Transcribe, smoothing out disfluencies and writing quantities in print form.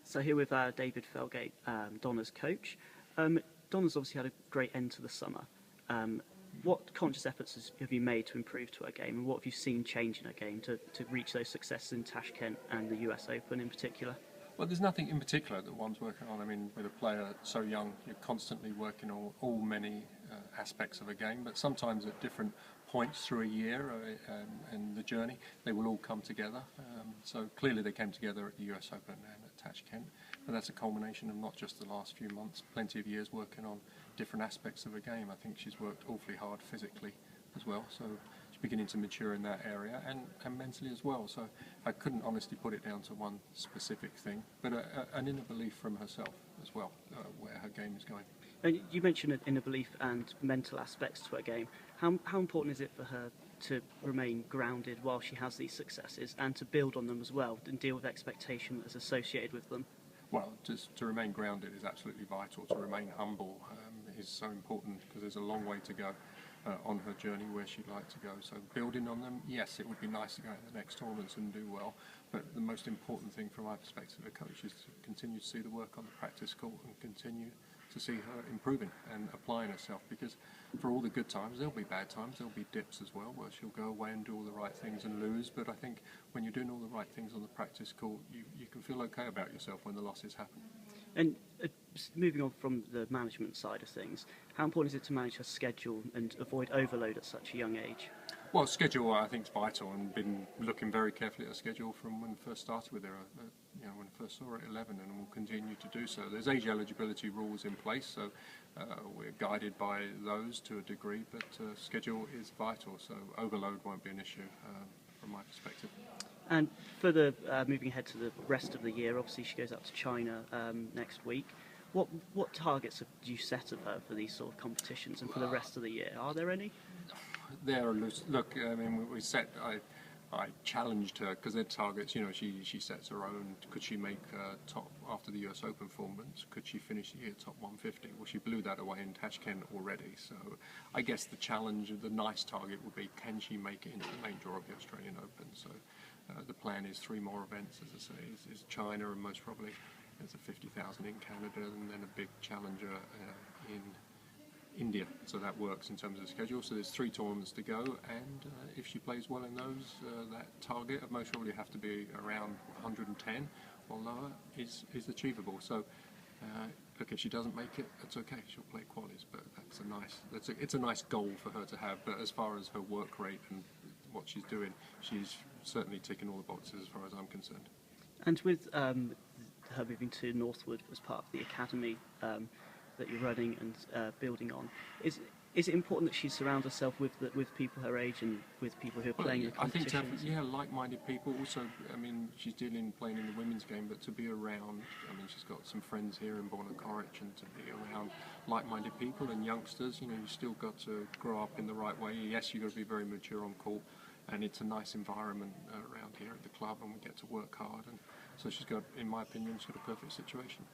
So here with David Felgate, Donna's coach. Donna's obviously had a great end to the summer. What conscious efforts have you made to improve to her game, and what have you seen change in her game to reach those successes in Tashkent and the US Open in particular? Well, there's nothing in particular that one's working on. I mean, with a player so young, you're constantly working on all many aspects of a game, but sometimes at different points through a year and the journey, they will all come together. So clearly they came together at the US Open and at Tashkent, but that's a culmination of not just the last few months, plenty of years working on different aspects of a game. I think she's worked awfully hard physically as well, so she's beginning to mature in that area and mentally as well. So I couldn't honestly put it down to one specific thing, but an inner belief from herself as well, where her game is going. And you mentioned an inner belief and mental aspects to her game. How important is it for her to remain grounded while she has these successes and to build on them as well and deal with expectation that's associated with them? Well, just to remain grounded is absolutely vital. To remain humble is so important because there's a long way to go on her journey where she'd like to go. So building on them, yes, it would be nice to go to the next tournaments and do well, but the most important thing from my perspective as a coach is to continue to see the work on the practice court and continue to see her improving and applying herself, because for all the good times, there'll be bad times, there'll be dips as well where she'll go away and do all the right things and lose, but I think when you're doing all the right things on the practice court, you can feel okay about yourself when the losses happen. And moving on from the management side of things, how important is it to manage her schedule and avoid overload at such a young age? Well, schedule I think is vital, and been looking very carefully at her schedule from when I first started with her. When I first saw her at 11, and will continue to do so. There's age eligibility rules in place, so we're guided by those to a degree. But schedule is vital, so overload won't be an issue from my perspective. And for the moving ahead to the rest of the year, obviously she goes out to China next week. What targets do you set of her for these sort of competitions and for the rest of the year? Are there any? There are loose. Look, I mean, we set. I challenged her because their targets. You know, she sets her own. Could she make top after the US Open performance? Could she finish the year top 150? Well, she blew that away in Tashkent already. So, I guess the challenge, the nice target would be, can she make it into the main draw of the Australian Open? So, the plan is 3 more events, as I say, is China, and most probably there's a 50,000 in Canada, and then a big challenger in India, so that works in terms of the schedule. So there's 3 tournaments to go, and if she plays well in those, that target of most probably have to be around 110 or lower is achievable. So look, if she doesn't make it, that's okay. She'll play qualis, but it's a nice goal for her to have. But as far as her work rate and what she's doing, she's certainly ticking all the boxes as far as I'm concerned. And with her moving to Northwood as part of the academy that you're running and building on, is it important that she surrounds herself with people her age and with people who are playing the competitions? I think to have, like-minded people. Also, I mean, she's playing in the women's game, but to be around, I mean, she's got some friends here in Bournemouth, and to be around like-minded people and youngsters, you know, you still got to grow up in the right way. Yes, you've got to be very mature on court, and it's a nice environment around here at the club, and we get to work hard, and so she's got, in my opinion, she's got a perfect situation.